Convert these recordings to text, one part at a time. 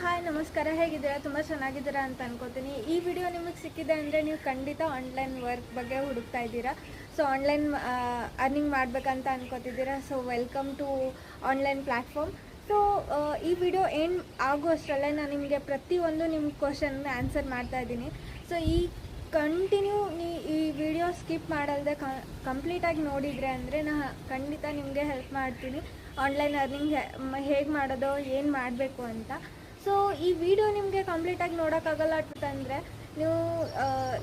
Hi ನಮಸ್ಕಾರ, ಹೇಗಿದ್ದೀರಾ? ತುಂಬ ಚೆನ್ನಾಗಿದ್ದೀರಾ ಅಂತ ಅನ್ಕೋತೀನಿ. ಈ ವಿಡಿಯೋ ನಿಮಗೆ ಸಿಕ್ಕಿದೆ ಅಂದರೆ ನೀವು ಖಂಡಿತ ಆನ್ಲೈನ್ ವರ್ಕ್ ಬಗ್ಗೆ ಹುಡುಕ್ತಾ ಇದ್ದೀರಾ. ಸೊ ಆನ್ಲೈನ್ ಅರ್ನಿಂಗ್ ಮಾಡಬೇಕಂತ ಅನ್ಕೋತಿದ್ದೀರಾ. So welcome to online platform. So ಈ ವಿಡಿಯೋ ಏನು ಆಗೋ ಅಷ್ಟರಲ್ಲೇ ನಾನು ನಿಮಗೆ ಪ್ರತಿಯೊಂದು ನಿಮ್ಮ ಕ್ವಶನ್ಗೆ ಆನ್ಸರ್ ಮಾಡ್ತಾ ಇದ್ದೀನಿ. ಸೊ ಕಂಟಿನ್ಯೂ ಈ ವಿಡಿಯೋ ಸ್ಕಿಪ್ ಮಾಡಲ್ದೆ ಕಂಪ್ಲೀಟಾಗಿ ನೋಡಿದರೆ ಅಂದರೆ ನಾನು ಖಂಡಿತ ನಿಮಗೆ ಹೆಲ್ಪ್ ಮಾಡ್ತೀನಿ ಆನ್ಲೈನ್ ಅರ್ನಿಂಗ್ ಹೇಗೆ ಮಾಡೋದು, ಏನು ಮಾಡಬೇಕು ಅಂತ. ಸೊ ಈ ವಿಡಿಯೋ ನಿಮಗೆ ಕಂಪ್ಲೀಟಾಗಿ ನೋಡೋಕ್ಕಾಗಲ್ಲ ಅಂತಂದರೆ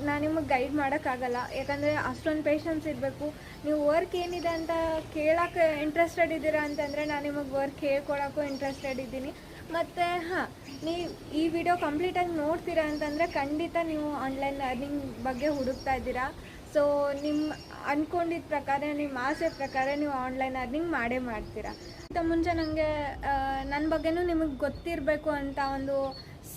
ನಾನು ನಿಮಗೆ ಗೈಡ್ ಮಾಡೋಕ್ಕಾಗಲ್ಲ. ಯಾಕಂದರೆ ಅಷ್ಟೊಂದು ಪೇಷನ್ಸ್ ಇರಬೇಕು. ನೀವು ವರ್ಕ್ ಏನಿದೆ ಅಂತ ಕೇಳೋಕ್ಕೆ ಇಂಟ್ರೆಸ್ಟೆಡ್ ಇದ್ದೀರಾ ಅಂತಂದರೆ ನಾನು ನಿಮಗೆ ವರ್ಕ್ ಹೇಳ್ಕೊಡೋಕ್ಕೂ ಇಂಟ್ರೆಸ್ಟೆಡ್ ಇದ್ದೀನಿ. ಮತ್ತು ನೀವು ಈ ವಿಡಿಯೋ ಕಂಪ್ಲೀಟಾಗಿ ನೋಡ್ತೀರಾ ಅಂತಂದರೆ ಖಂಡಿತ ನೀವು ಆನ್ಲೈನ್ ಅರ್ನಿಂಗ್ ಬಗ್ಗೆ ಹುಡುಕ್ತಾ ಇದ್ದೀರಾ. ಸೊ ನಿಮ್ಮ ಅಂದ್ಕೊಂಡಿದ್ದ ಪ್ರಕಾರ, ನಿಮ್ಮ ಆಸೆ ಪ್ರಕಾರ ನೀವು ಆನ್ಲೈನ್ ಅರ್ನಿಂಗ್ ಮಾಡೇ ಮಾಡ್ತೀರಾ. ಮುಂಚೆ ನನಗೆ ನನ್ನ ಬಗ್ಗೆನೂ ನಿಮಗೆ ಗೊತ್ತಿರಬೇಕು ಅಂತ ಒಂದು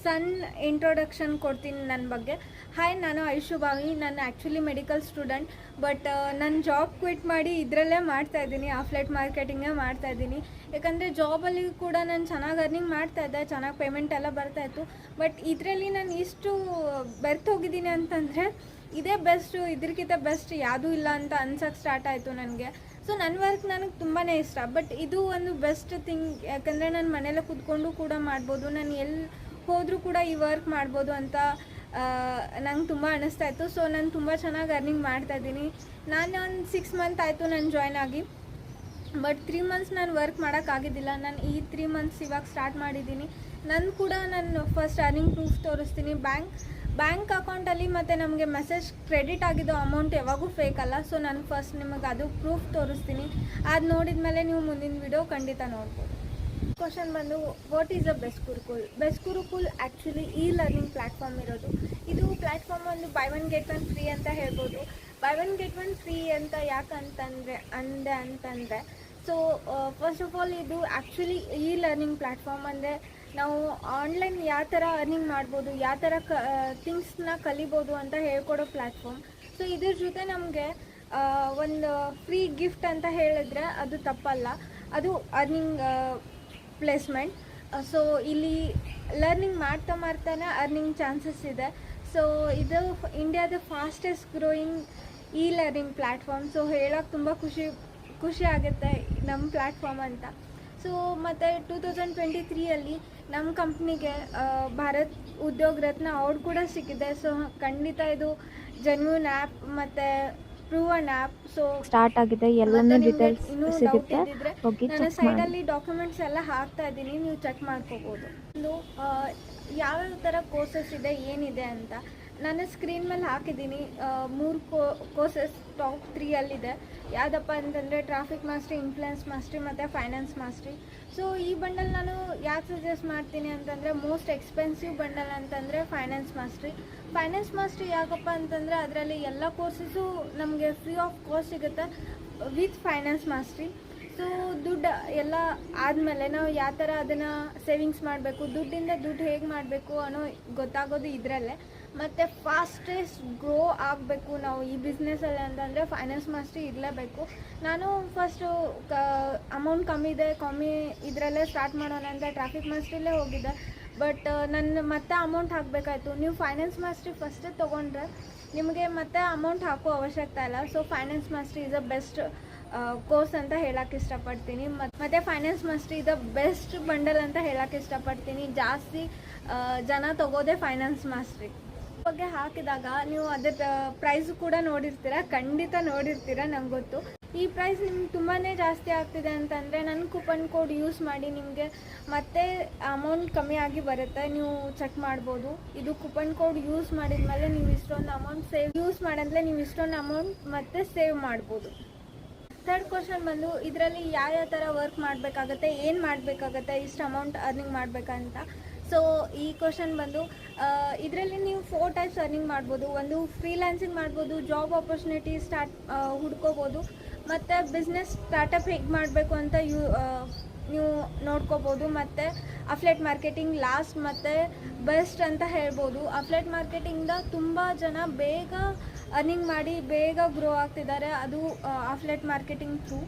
ಸಣ್ಣ ಇಂಟ್ರೊಡಕ್ಷನ್ ಕೊಡ್ತೀನಿ ನನ್ನ ಬಗ್ಗೆ. ಹಾಯ್, ನಾನು ಐಶು ಬಾವಿ. ನಾನು ಆ್ಯಕ್ಚುಲಿ ಮೆಡಿಕಲ್ ಸ್ಟೂಡೆಂಟ್, ಬಟ್ ನನ್ನ ಜಾಬ್ ಕ್ವಿಟ್ ಮಾಡಿ ಇದರಲ್ಲೇ ಮಾಡ್ತಾಯಿದ್ದೀನಿ, ಆಫ್ಲೈಟ್ ಮಾರ್ಕೆಟಿಂಗೇ ಮಾಡ್ತಾಯಿದ್ದೀನಿ. ಯಾಕಂದರೆ ಜಾಬಲ್ಲಿ ಕೂಡ ನಾನು ಚೆನ್ನಾಗಿ ಅರ್ನಿಂಗ್ ಮಾಡ್ತಾಯಿದ್ದೆ, ಚೆನ್ನಾಗಿ ಪೇಮೆಂಟ್ ಎಲ್ಲ ಬರ್ತಾಯಿತ್ತು. ಬಟ್ ಇದರಲ್ಲಿ ನಾನು ಇಷ್ಟು ಬೆರ್ತೋಗಿದ್ದೀನಿ ಅಂತಂದರೆ ಇದೇ ಬೆಸ್ಟು, ಇದಕ್ಕಿಂತ ಬೆಸ್ಟ್ ಯಾವುದೂ ಇಲ್ಲ ಅಂತ ಅನ್ಸೋಕ್ಕೆ ಸ್ಟಾರ್ಟ್ ಆಯಿತು ನನಗೆ. ಸೊ ನನ್ನ ವರ್ಕ್ ನನಗೆ ತುಂಬಾ ಇಷ್ಟ. ಬಟ್ ಇದು ಒಂದು ಬೆಸ್ಟ್ ಥಿಂಗ್, ಯಾಕಂದರೆ ನಾನು ಮನೇಲೆ ಕೂತ್ಕೊಂಡು ಕೂಡ ಮಾಡ್ಬೋದು, ನಾನು ಎಲ್ಲಿ ಹೋದರೂ ಕೂಡ ಈ ವರ್ಕ್ ಮಾಡ್ಬೋದು ಅಂತ ನಂಗೆ ತುಂಬ ಅನ್ನಿಸ್ತಾ ಇತ್ತು. ಸೊ ನಾನು ತುಂಬ ಚೆನ್ನಾಗಿ ಅರ್ನಿಂಗ್ ಮಾಡ್ತಾಯಿದ್ದೀನಿ. ನಾನು ಒಂದು 6 ಮಂತ್ ಆಯಿತು ನಾನು ಜಾಯ್ನ್ ಆಗಿ. ಬಟ್ 3 ಮಂತ್ಸ್ ನಾನು ವರ್ಕ್ ಮಾಡೋಕ್ಕಾಗಿದ್ದಿಲ್ಲ. ನಾನು ಈ 3 ಮಂತ್ಸ್ ಇವಾಗ ಸ್ಟಾರ್ಟ್ ಮಾಡಿದ್ದೀನಿ. ನಾನು ಫಸ್ಟ್ ಅರ್ನಿಂಗ್ ಪ್ರೂಫ್ ತೋರಿಸ್ತೀನಿ. ಬ್ಯಾಂಕ್ ಅಕೌಂಟಲ್ಲಿ ಮತ್ತು ನಮಗೆ ಮೆಸೇಜ್ ಕ್ರೆಡಿಟ್ ಆಗಿದ್ದು ಅಮೌಂಟ್ ಯಾವಾಗೂ ಫೇಕ್ ಅಲ್ಲ. ಸೊ ನಾನು ಫಸ್ಟ್ ನಿಮಗೆ ಅದು ಪ್ರೂಫ್ ತೋರಿಸ್ತೀನಿ. ಅದು ನೋಡಿದ ಮೇಲೆ ನೀವು ಮುಂದಿನ ವಿಡಿಯೋ ಖಂಡಿತ ನೋಡ್ಬೋದು. ಕ್ವಶನ್ ಬಂದು, what is a best gurukul? Best gurukul actually learning platform ಇರೋದು. ಇದು ಪ್ಲ್ಯಾಟ್ಫಾರ್ಮ್ ಒಂದು by one get one free ಅಂತ ಹೇಳ್ಬೋದು. By one get one free ಅಂತ ಅಂತಂದರೆ ಸೊ ಫಸ್ಟ್ ಆಫ್ ಆಲ್ ಇದು ಆ್ಯಕ್ಚುಲಿ ಲರ್ನಿಂಗ್ ಪ್ಲ್ಯಾಟ್ಫಾರ್ಮ್. ಅಂದರೆ ನಾವು ಆನ್ಲೈನ್ ಯಾವ ಥರ ಅರ್ನಿಂಗ್ ಮಾಡ್ಬೋದು, ಯಾವ ಥರ ಥಿಂಗ್ಸ್ನ ಕಲಿಬೋದು ಅಂತ ಹೇಳ್ಕೊಡೋ ಪ್ಲ್ಯಾಟ್ಫಾರ್ಮ್. ಸೊ ಇದ್ರ ಜೊತೆ ನಮಗೆ ಒಂದು ಫ್ರೀ ಗಿಫ್ಟ್ ಅಂತ ಹೇಳಿದ್ರೆ ಅದು ತಪ್ಪಲ್ಲ. ಅದು ಅರ್ನಿಂಗ್ ಪ್ಲೇಸ್ಮೆಂಟ್. ಸೊ ಇಲ್ಲಿ ಲರ್ನಿಂಗ್ ಮಾಡ್ತಾನೆ ಅರ್ನಿಂಗ್ ಚಾನ್ಸಸ್ ಇದೆ. ಸೊ ಇದು ಇಂಡಿಯಾದ fastest growing learning platform. So ಹೇಳೋಕ್ಕೆ ತುಂಬ ಖುಷಿ ಆಗುತ್ತೆ ನಮ್ಮ ಪ್ಲ್ಯಾಟ್ಫಾರ್ಮ್ ಅಂತ. ಸೊ ಮತ್ತು 2023 ನಮ್ಮ ಕಂಪ್ನಿಗೆ ಭಾರತ್ ಉದ್ಯೋಗ ರತ್ನ ಅವಾರ್ಡ್ ಕೂಡ ಸಿಕ್ಕಿದೆ. ಸೊ ಖಂಡಿತ ಇದು ಜೆನ್ಯೂನ್ ಆ್ಯಪ್ ಮತ್ತು ಪ್ರೂವನ್ ಆ್ಯಪ್. ಸೊ ಸ್ಟಾರ್ಟ್ ಆಗಿದೆ, ಎಲ್ಲನೂ ಡೀಟೇಲ್ಸ್ ಸಿಗುತ್ತೆ. ನಾನು ಸೈಡಲ್ಲಿ ಡಾಕ್ಯುಮೆಂಟ್ಸ್ ಎಲ್ಲ ಹಾಕ್ತಾ ಇದ್ದೀನಿ, ನೀವು ಚೆಕ್ ಮಾಡ್ಕೋಬೋದು. ಒಂದು ಯಾವ್ಯಾವ ಥರ ಕೋರ್ಸಸ್ ಇದೆ, ಏನಿದೆ ಅಂತ ನಾನು ಸ್ಕ್ರೀನ್ ಮೇಲೆ ಹಾಕಿದ್ದೀನಿ. 3 ಕೋರ್ಸಸ್ ಟಾಪ್ 3 ಯಾವುದಪ್ಪ ಅಂತಂದರೆ ಟ್ರಾಫಿಕ್ ಮಾಸ್ಟ್ರಿ, ಇನ್ಫ್ಲುಯೆನ್ಸ್ ಮಾಸ್ಟ್ರಿ ಮತ್ತು ಫೈನಾನ್ಸ್ ಮಾಸ್ಟ್ರಿ. ಸೊ ಈ ಬಂಡಲ್ ನಾನು ಯಾಕೆ ಸಜೆಸ್ಟ್ ಮಾಡ್ತೀನಿ ಅಂತಂದರೆ ಮೋಸ್ಟ್ ಎಕ್ಸ್ಪೆನ್ಸಿವ್ ಬಂಡಲ್ ಅಂತಂದರೆ ಫೈನಾನ್ಸ್ ಮಾಸ್ಟ್ರಿ. ಯಾಕಪ್ಪ ಅಂತಂದರೆ ಅದರಲ್ಲಿ ಎಲ್ಲ ಕೋರ್ಸಸ್ಸು ನಮಗೆ ಫ್ರೀ ಆಫ್ ಕಾಸ್ಟ್ ಸಿಗುತ್ತೆ ವಿತ್ ಫೈನಾನ್ಸ್ ಮಾಸ್ಟ್ರಿ. ಸೊ ದುಡ್ಡು ಎಲ್ಲ ಆದಮೇಲೆ ನಾವು ಯಾವ ಥರ ಅದನ್ನು ಸೇವಿಂಗ್ಸ್ ಮಾಡಬೇಕು, ದುಡ್ಡಿಂದ ದುಡ್ಡು ಹೇಗೆ ಮಾಡಬೇಕು ಅನ್ನೋ ಗೊತ್ತಾಗೋದು ಇದರಲ್ಲೇ. ಮತ್ತು ಫಾಸ್ಟೆಸ್ಟ್ ಗ್ರೋ ಆಗಬೇಕು ನಾವು ಈ ಬಿಸ್ನೆಸ್ಸಲ್ಲಿ ಅಂತಂದರೆ ಫೈನಾನ್ಸ್ ಮಾಸ್ಟ್ರಿ ಇರಲೇಬೇಕು. ನಾನು ಫಸ್ಟು ಅಮೌಂಟ್ ಕಮ್ಮಿ ಇದರಲ್ಲೇ ಸ್ಟಾರ್ಟ್ ಮಾಡೋಣ ಅಂತ ಟ್ರಾಫಿಕ್ ಮಾಸ್ಟ್ರಿಲೇ ಹೋಗಿದ್ದೆ. ಬಟ್ ನನ್ನ ಮತ್ತೆ ಅಮೌಂಟ್ ಹಾಕಬೇಕಾಯ್ತು. ನೀವು ಫೈನಾನ್ಸ್ ಮಾಸ್ಟ್ರಿ ಫಸ್ಟೇ ತೊಗೊಂಡ್ರೆ ನಿಮಗೆ ಮತ್ತೆ ಅಮೌಂಟ್ ಹಾಕೋ ಅವಶ್ಯಕತೆ ಇಲ್ಲ. So finance mastery is a best course ಅಂತ ಹೇಳೋಕ್ಕೆ ಇಷ್ಟಪಡ್ತೀನಿ. ಮತ್ತು finance mastery is a best bundle ಅಂತ ಹೇಳೋಕ್ಕೆ ಇಷ್ಟಪಡ್ತೀನಿ. ಜಾಸ್ತಿ ಜನ ತಗೋದೆ ಫೈನಾನ್ಸ್ ಮಾಸ್ಟ್ರಿ ಬಗ್ಗೆ ಹಾಕಿದಾಗ ನೀವು ಅದರ ಪ್ರೈಸು ಕೂಡ ಖಂಡಿತ ನೋಡಿರ್ತೀರ, ನಂಗೆ ಗೊತ್ತು. ಈ ಪ್ರೈಸ್ ನಿಮ್ಗೆ ತುಂಬಾ ಜಾಸ್ತಿ ಆಗ್ತಿದೆ ಅಂತಂದರೆ ನನ್ನ ಕೂಪನ್ ಕೋಡ್ ಯೂಸ್ ಮಾಡಿ ನಿಮಗೆ ಮತ್ತೆ ಅಮೌಂಟ್ ಕಮ್ಮಿ ಆಗಿ ಬರುತ್ತೆ. ನೀವು ಚೆಕ್ ಮಾಡ್ಬೋದು. ಇದು ಕೂಪನ್ ಕೋಡ್ ಯೂಸ್ ಮಾಡಿದ್ಮೇಲೆ ನೀವು ಇಷ್ಟೊಂದು ಅಮೌಂಟ್ ಮತ್ತೆ ಸೇವ್ ಮಾಡ್ಬೋದು. ಥರ್ಡ್ ಕ್ವಶನ್ ಬಂದು, ಇದರಲ್ಲಿ ಯಾವ ಥರ ವರ್ಕ್ ಮಾಡಬೇಕಾಗತ್ತೆ, ಏನು ಮಾಡಬೇಕಾಗತ್ತೆ ಇಷ್ಟು ಅಮೌಂಟ್ ಅರ್ನಿಂಗ್ ಮಾಡಬೇಕಂತ. ಸೊ ಈ ಕ್ವಶನ್ ಬಂದು, ಇದರಲ್ಲಿ ನೀವು 4 ಟೈಪ್ಸ್ ಅರ್ನಿಂಗ್ ಮಾಡ್ಬೋದು. ಒಂದು ಫ್ರೀಲ್ಯಾನ್ಸಿಂಗ್ ಮಾಡ್ಬೋದು, ಜಾಬ್ ಆಪರ್ಚುನಿಟಿ ಹುಡ್ಕೋಬೋದು, ಮತ್ತು ಬಿಸ್ನೆಸ್ ಸ್ಟಾರ್ಟಪ್ ಹೇಗೆ ಮಾಡಬೇಕು ಅಂತ ನೀವು ನೋಡ್ಕೋಬೋದು. ಮತ್ತು ಅಫ್ಲೇಟ್ ಮಾರ್ಕೆಟಿಂಗ್ ಲಾಸ್ಟ್ ಮತ್ತು ಬೆಸ್ಟ್ ಅಂತ ಹೇಳ್ಬೋದು. ಅಫ್ಲೇಟ್ ಮಾರ್ಕೆಟಿಂಗ್ದ ತುಂಬ ಜನ ಬೇಗ ಅರ್ನಿಂಗ್ ಮಾಡಿ ಬೇಗ ಗ್ರೋ ಆಗ್ತಿದ್ದಾರೆ, ಅದು ಅಫ್ಲೇಟ್ ಮಾರ್ಕೆಟಿಂಗ್ ಥ್ರೂ.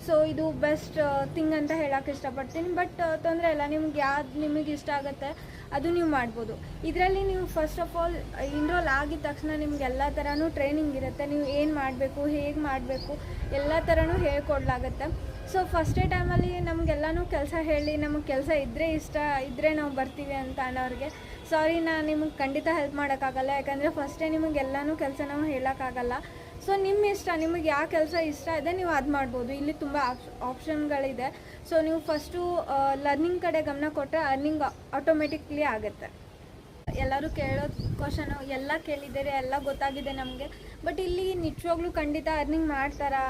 ಸೊ ಇದು ಬೆಸ್ಟ್ ಥಿಂಗ್ ಅಂತ ಹೇಳೋಕ್ಕೆ ಇಷ್ಟಪಡ್ತೀನಿ. ಬಟ್ ತೊಂದರೆ ಇಲ್ಲ, ನಿಮ್ಗೆ ಯಾವ್ದು ನಿಮಗೆ ಇಷ್ಟ ಆಗುತ್ತೆ ಅದು ನೀವು ಮಾಡ್ಬೋದು. ಇದರಲ್ಲಿ ನೀವು ಫಸ್ಟ್ ಆಫ್ ಆಲ್ ಇನ್ರೋಲ್ ಆಗಿದ ತಕ್ಷಣ ನಿಮ್ಗೆ ಎಲ್ಲ ಥರನೂ ಟ್ರೈನಿಂಗ್ ಇರುತ್ತೆ. ನೀವು ಏನು ಮಾಡಬೇಕು, ಹೇಗೆ ಮಾಡಬೇಕು, ಎಲ್ಲ ಥರನೂ ಹೇಳ್ಕೊಡ್ಲಾಗುತ್ತೆ. ಸೊ ಫಸ್ಟೇ ಟೈಮಲ್ಲಿ ನಮಗೆಲ್ಲನೂ ಕೆಲಸ ಹೇಳಿ, ನಮಗೆ ಕೆಲಸ ಇದ್ದರೆ ಇಷ್ಟ ಇದ್ದರೆ ನಾವು ಬರ್ತೀವಿ ಅಂತ ಅನ್ನೋರಿಗೆ ಸಾರಿ, ನಾನು ನಿಮಗೆ ಖಂಡಿತ ಹೆಲ್ಪ್ ಮಾಡೋಕ್ಕಾಗಲ್ಲ. ಯಾಕಂದರೆ ಫಸ್ಟೇ ನಿಮಗೆಲ್ಲನೂ ಕೆಲಸ ನಾವು ಹೇಳೋಕ್ಕಾಗಲ್ಲ. ಸೊ ನಿಮ್ಮ ಇಷ್ಟ, ನಿಮಗೆ ಯಾವ ಕೆಲಸ ಇಷ್ಟ ಇದೆ ನೀವು ಅದು ಮಾಡ್ಬೋದು. ಇಲ್ಲಿ ತುಂಬ ಆಪ್ಷನ್ಗಳಿದೆ. ಸೊ ನೀವು ಫಸ್ಟು ಲರ್ನಿಂಗ್ ಕಡೆ ಗಮನ ಕೊಟ್ಟರೆ ಅರ್ನಿಂಗ್ ಆಟೋಮೆಟಿಕ್ಲಿ ಆಗುತ್ತೆ. ಎಲ್ಲರೂ ಕೇಳೋ ಕ್ವಶನು ಎಲ್ಲ ಕೇಳಿದ್ದಾರೆ, ಎಲ್ಲ ಗೊತ್ತಾಗಿದೆ ನಮಗೆ. ಬಟ್ ಇಲ್ಲಿ ನಿಜವಾಗ್ಲೂ ಖಂಡಿತ ಅರ್ನಿಂಗ್ ಮಾಡ್ತಾರಾ,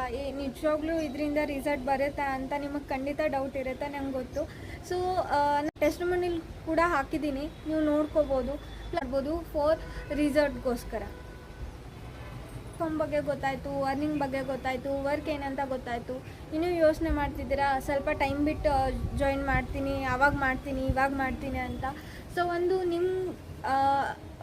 ನಿಜವಾಗ್ಲೂ ಇದರಿಂದ ರಿಸಲ್ಟ್ ಬರುತ್ತಾ ಅಂತ ನಿಮಗೆ ಖಂಡಿತ ಡೌಟ್ ಇರುತ್ತೆ, ನಂಗೆ ಗೊತ್ತು. ಸೊ ಟೆಸ್ಟಿಮೋನಿಯಲ್ ಕೂಡ ಹಾಕಿದ್ದೀನಿ, ನೀವು ನೋಡ್ಕೋಬೋದು ಫಾರ್ ರಿಸಲ್ಟ್ಗೋಸ್ಕರ. ಫಾರ್ಮ್ ಬಗ್ಗೆ ಗೊತ್ತಾಯಿತು, ಅರ್ನಿಂಗ್ ಬಗ್ಗೆ ಗೊತ್ತಾಯಿತು, ವರ್ಕ್ ಏನಂತ ಗೊತ್ತಾಯಿತು. ಇನ್ನೂ ಯೋಚನೆ ಮಾಡ್ತಿದ್ದೀರಾ ಸ್ವಲ್ಪ ಟೈಮ್ ಬಿಟ್ಟು ಜಾಯಿನ್ ಮಾಡ್ತೀನಿ, ಆವಾಗ ಮಾಡ್ತೀನಿ, ಇವಾಗ ಮಾಡ್ತೀನಿ ಅಂತ. ಸೊ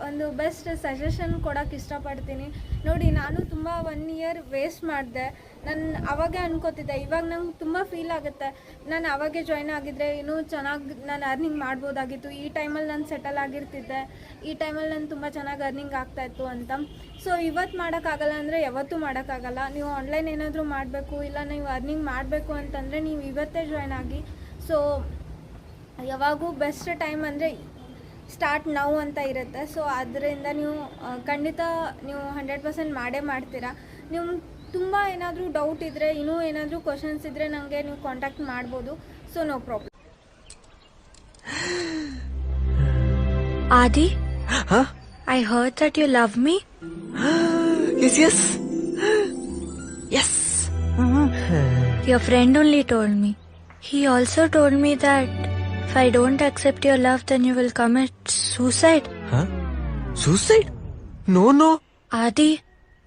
ಒಂದು ಬೆಸ್ಟ್ ಸಜೆಷನ್ ಕೊಡೋಕ್ಕೆ ಇಷ್ಟಪಡ್ತೀನಿ. ನೋಡಿ, ನಾನು ತುಂಬ 1 ಇಯರ್ ವೇಸ್ಟ್ ಮಾಡಿದೆ. ನಾನು ಅವಾಗೇ ಅನ್ಕೋತಿದ್ದೆ, ಇವಾಗ ನಂಗೆ ತುಂಬ ಫೀಲ್ ಆಗುತ್ತೆ, ನಾನು ಅವಾಗೇ ಜಾಯ್ನ್ ಆಗಿದ್ದರೆ ಇನ್ನೂ ಚೆನ್ನಾಗಿ ನಾನು ಅರ್ನಿಂಗ್ ಮಾಡ್ಬೋದಾಗಿತ್ತು, ಈ ಟೈಮಲ್ಲಿ ನಾನು ಸೆಟಲ್ ಆಗಿರ್ತಿದ್ದೆ, ಈ ಟೈಮಲ್ಲಿ ನಾನು ತುಂಬ ಚೆನ್ನಾಗಿ ಅರ್ನಿಂಗ್ ಆಗ್ತಾಯಿತ್ತು ಅಂತ. ಸೊ ಇವತ್ತು ಮಾಡೋಕ್ಕಾಗಲ್ಲ ಅಂದರೆ ಯಾವತ್ತೂ ಮಾಡೋಕ್ಕಾಗಲ್ಲ. ನೀವು ಆನ್ಲೈನ್ ಏನಾದರೂ ಮಾಡಬೇಕು, ಇಲ್ಲ ನೀವು ಅರ್ನಿಂಗ್ ಮಾಡಬೇಕು ಅಂತಂದರೆ ನೀವು ಇವತ್ತೇ ಜಾಯ್ನ್ ಆಗಿ. ಸೊ ಯಾವಾಗೂ ಬೆಸ್ಟ್ ಟೈಮ್ ಅಂದರೆ ಸ್ಟಾರ್ಟ್ ನೌ ಅಂತ ಇರುತ್ತೆ. ಸೊ ಅದರಿಂದ ನೀವು ಖಂಡಿತ ನೀವು 100% ಮಾಡೇ ಮಾಡ್ತೀರಾ. ನೀವು ತುಂಬ ಏನಾದರೂ ಡೌಟ್ ಇದ್ದರೆ, ಇನ್ನೂ ಏನಾದರೂ ಕ್ವಶನ್ಸ್ ಇದ್ದರೆ ನನಗೆ ನೀವು ಕಾಂಟ್ಯಾಕ್ಟ್ ಮಾಡ್ಬೋದು. So no problem. Adi, Huh? I heard that you love me. Yes, yes. Yes. Your friend only told me. He also told me that if I don't accept your love, then you will commit suicide. Huh? Suicide? No, no. Adi,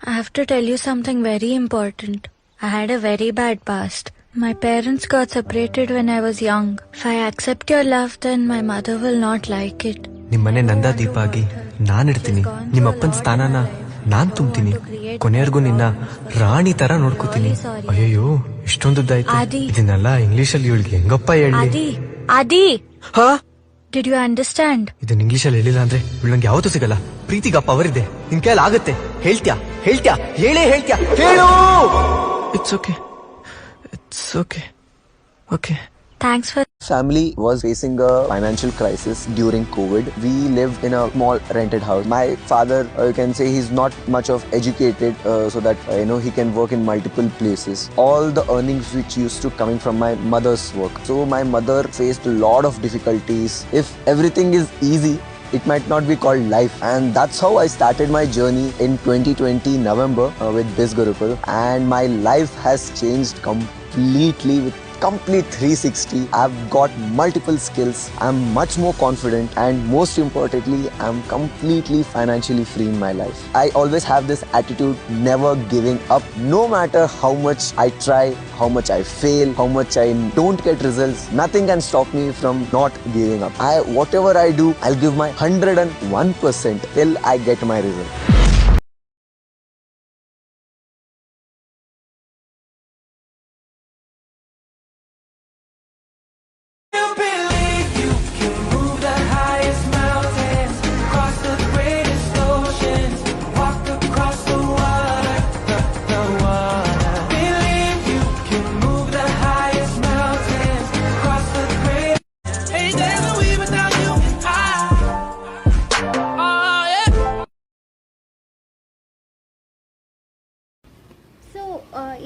I have to tell you something very important. I had a very bad past. My parents got separated when I was young. If I accept your love, then my mother will not like it. ನಿಮ್ಮನೆ ನಂದಾ ದೀಪ ಆಗಿ ನಾನಿರ್ತೀನಿ, ನಿಮ್ಮಪ್ಪನ ಸ್ಥಾನನ ನಾನ್ ತುಂಬ್ತೀನಿ, ಕೊನೆಯವರೆಗೂ ನಿನ್ನ ರಾಣಿ ತರ ನೋಡ್ಕೋತೀನಿ. ಅಯ್ಯೋ, ಇಷ್ಟೊಂದುದ್ದಾಯ್ತು. ಆದಿ. ಇದನ್ನೆಲ್ಲ ಇಂಗ್ಲಿಷಲ್ಲಿ ಇವಳಿಗೆ ಹೆಂಗಪ್ಪ ಹೇಳಿ? Adi, Adi, ಹಾ, did you understand? ಇದನ್ನ ಇಂಗ್ಲಿಷಲ್ಲಿ ಹೇಳಿಲ್ಲ ಅಂದ್ರೆ ಇವಳಂಗೆ ಯಾವತ್ತೂ ಸಿಗಲ್ಲ. ಪ್ರೀತಿಗ ಪವರ್ ಇದೆ, ನಿನ್ ಕೈಯಲ್ಲಿ ಆಗುತ್ತೆ. ಹೇಳ್ತ್ಯಾ ಹೇಳ್ತ್ಯಾ ಹೇಳೇ ಹೇಳ್ತ್ಯಾ ಹೇಳು. It's okay, it's okay, okay. Thanks for Family was facing a financial crisis during COVID. We lived in a small rented house. My father, you can say he's not much of educated, so that he can work in multiple places. All the earnings which used to coming from my mother's work. So my mother faced a lot of difficulties. If everything is easy, it might not be called life, and that's how I started my journey in 2020 November with Biz Gurukul, and my life has changed completely with complete 360. I've got multiple skills, I'm much more confident, and most importantly, I'm completely financially free in my life. I always have this attitude, never giving up. No matter how much I try, how much I fail, how much I don't get results, nothing can stop me from not giving up. Whatever I do, I'll give my 101% till I get my result.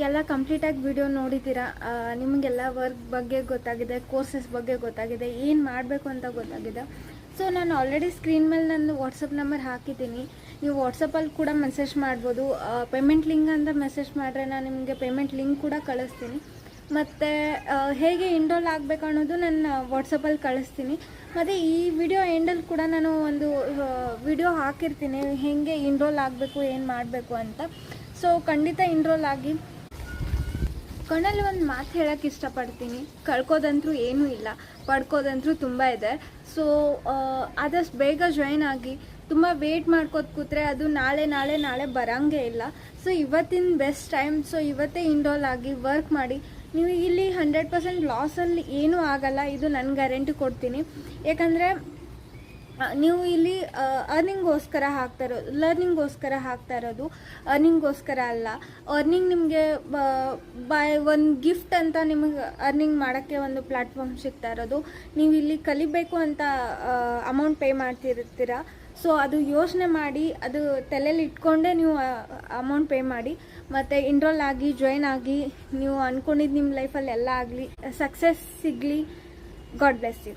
ಎಲ್ಲ ಕಂಪ್ಲೀಟಾಗಿ video ನೋಡಿದ್ದೀರಾ. ನಿಮಗೆಲ್ಲ work ಬಗ್ಗೆ ಗೊತ್ತಾಗಿದೆ, courses ಬಗ್ಗೆ ಗೊತ್ತಾಗಿದೆ, ಏನು ಮಾಡಬೇಕು ಅಂತ ಗೊತ್ತಾಗಿದೆ. ಸೊ ನಾನು ಆಲ್ರೆಡಿ ಸ್ಕ್ರೀನ್ ಮೇಲೆ ನನ್ನ ವಾಟ್ಸಪ್ ನಂಬರ್ ಹಾಕಿದ್ದೀನಿ. ನೀವು ವಾಟ್ಸಪ್ಪಲ್ಲಿ ಕೂಡ ಮೆಸೇಜ್ ಮಾಡ್ಬೋದು. ಪೇಮೆಂಟ್ ಲಿಂಕ್ ಅಂತ ಮೆಸೇಜ್ ಮಾಡಿದ್ರೆ ನಾನು ನಿಮಗೆ ಪೇಮೆಂಟ್ ಲಿಂಕ್ ಕೂಡ ಕಳಿಸ್ತೀನಿ. ಮತ್ತು ಹೇಗೆ ಇನ್ರೋಲ್ ಆಗಬೇಕು ಅನ್ನೋದು ನನ್ನ ವಾಟ್ಸಪ್ಪಲ್ಲಿ ಕಳಿಸ್ತೀನಿ. ಮತ್ತು ಈ ವಿಡಿಯೋ ಎಂಡಲ್ಲಿ ಕೂಡ ನಾನು ಒಂದು ವಿಡಿಯೋ ಹಾಕಿರ್ತೀನಿ, ಹೇಗೆ ಇನ್ರೋಲ್ ಆಗಬೇಕು, ಏನು ಮಾಡಬೇಕು ಅಂತ. ಸೊ ಖಂಡಿತ ಇನ್ರೋಲ್ ಆಗಿ. ಕೊನೆಯಲ್ಲಿ ಒಂದು ಮಾತು ಹೇಳೋಕ್ಕೆ ಇಷ್ಟಪಡ್ತೀನಿ, ಕಳ್ಕೋದಂತರೂ ಏನೂ ಇಲ್ಲ, ಪಡ್ಕೋದಂತರೂ ತುಂಬ ಇದೆ. ಸೊ ಆದಷ್ಟು ಬೇಗ ಜಾಯ್ನ್ ಆಗಿ. ತುಂಬ ವೇಟ್ ಮಾಡ್ಕೋತ ಕೂತ್ರೆ ಅದು ನಾಳೆ ಬರೋಂಗೇ ಇಲ್ಲ. ಸೊ ಇವತ್ತಿನ ಬೆಸ್ಟ್ ಟೈಮ್. ಸೊ ಇವತ್ತೇ ಇನ್ರೋಲ್ ಆಗಿ ವರ್ಕ್ ಮಾಡಿ. ನೀವು ಇಲ್ಲಿ 100% ಲಾಸಲ್ಲಿ ಏನೂ ಆಗಲ್ಲ, ಇದು ನಾನು ಗ್ಯಾರಂಟಿ ಕೊಡ್ತೀನಿ. ಯಾಕಂದರೆ ನೀವು ಇಲ್ಲಿ ಅರ್ನಿಂಗ್ಗೋಸ್ಕರ ಲರ್ನಿಂಗ್ಗೋಸ್ಕರ ಹಾಕ್ತಾ ಇರೋದು, ಅರ್ನಿಂಗ್ಗೋಸ್ಕರ ಅಲ್ಲ. ಅರ್ನಿಂಗ್ ನಿಮಗೆ ಒಂದು ಗಿಫ್ಟ್ ಅಂತ ನಿಮಗೆ ಅರ್ನಿಂಗ್ ಮಾಡೋಕ್ಕೆ ಒಂದು ಪ್ಲ್ಯಾಟ್ಫಾರ್ಮ್ ಸಿಗ್ತಾ ಇರೋದು. ನೀವು ಇಲ್ಲಿ ಕಲಿಬೇಕು ಅಂತ ಅಮೌಂಟ್ ಪೇ ಮಾಡ್ತಿರ್ತೀರ. ಸೊ ಅದು ಯೋಚನೆ ಮಾಡಿ, ಅದು ತಲೆಯಲ್ಲಿ ಇಟ್ಕೊಂಡೇ ನೀವು ಅಮೌಂಟ್ ಪೇ ಮಾಡಿ, ಮತ್ತು ಎನ್ರೋಲ್ ಆಗಿ ಜಾಯ್ನ್ ಆಗಿ, ನೀವು ಅಂದ್ಕೊಂಡಿದ್ದು ನಿಮ್ಮ ಲೈಫಲ್ಲಿ ಎಲ್ಲ ಆಗಲಿ, ಸಕ್ಸಸ್ ಸಿಗಲಿ. God bless you.